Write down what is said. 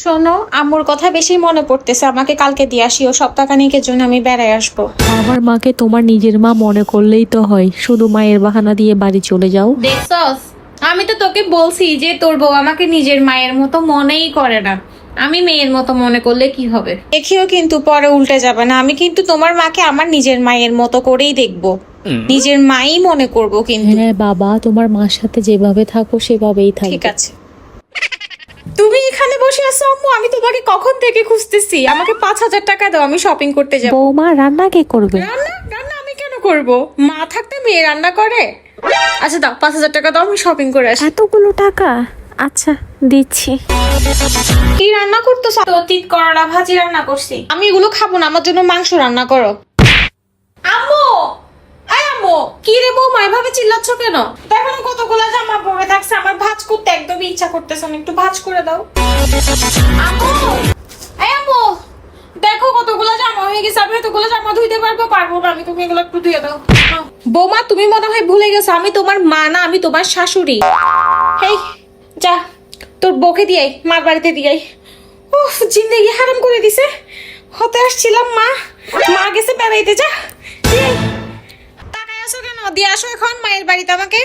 শোনো, আম্মুর কথা বেশি মনে পড়তেছে, আমাকে কালকে দিয়ে আসিও, সপ্তাহখানেকের জন্য আমি বেড়ায় আসবো। আমার মাকে তোমার নিজের মা মনে করলেই তো হয়, শুধু মায়ের বাহানা দিয়ে বাড়ি চলে যাও। দেখছস, আমি তো তোকে বলছি যে তোর বউ আমাকে নিজের মায়ের মতো মনেই করে না। আমি মেয়ের মতো মনে করলে কি হবে? দেখিও কিন্তু পরে উল্টে যাবে না। আমি কিন্তু তোমার মাকে আমার নিজের মায়ের মতো করেই দেখবো, নিজের মাই মনে করব কিন্তু। হ্যাঁ বাবা, তোমার মার সাথে যেভাবে থাকো সেভাবেই ঠিক থাকবে। আছে। তুমি এখানে বসে আছো আম্মু, আমি তোমাকে কখন থেকে খুঁজতেছি। আমাকে 5,000 টাকা দাও, আমি শপিং করতে যাবো। বৌমা রান্না কে করবে? রান্না রান্না আমি কেন করব? মা থাকতে মেয়ে রান্না করে? আচ্ছা দাও, 5,000 টাকা দাও, আমি শপিং করে আসি। এতগুলো টাকা? আচ্ছা দিচ্ছি। কি রান্না করতেছ? তো তিত করলা ভাজি রান্না করছি। আমি এগুলো খাবো না, আমার জন্য মাংস রান্না করো। আম্মু, এই আম্মু, কি রে বৌমা এভাবে চিল্লাচ্ছ কেন? দেখো না কতগুলো জামা পরে থাকছে, আমার ভাঁজ করতে একদমই ইচ্ছা করতেছে না, একটু ভাঁজ করে দাও। আম্মু, এই আম্মু, দেখো কতগুলো জামা হয়ে গেছে, আমি এতগুলো জামা ধুইতে পারবো না আমি, তুমি এগুলো একটু ধুয়ে দাও। বৌমা তুমি মনে হয় ভুলে গেছো, আমি তোমার মা না, আমি তোমার শাশুড়ি। এই যা, তোর বউকে দিয়াই, মার বাড়িতে দিয়াই। উফ, জিন্দেগি হারাম করে দিছে। হতে আসছিলাম মা, মা গেছে বেড়াইতে, যা দিয়াই। তাকায় আসো কেন? দিয়ে আসো এখন মায়ের বাড়িতে আমাকে।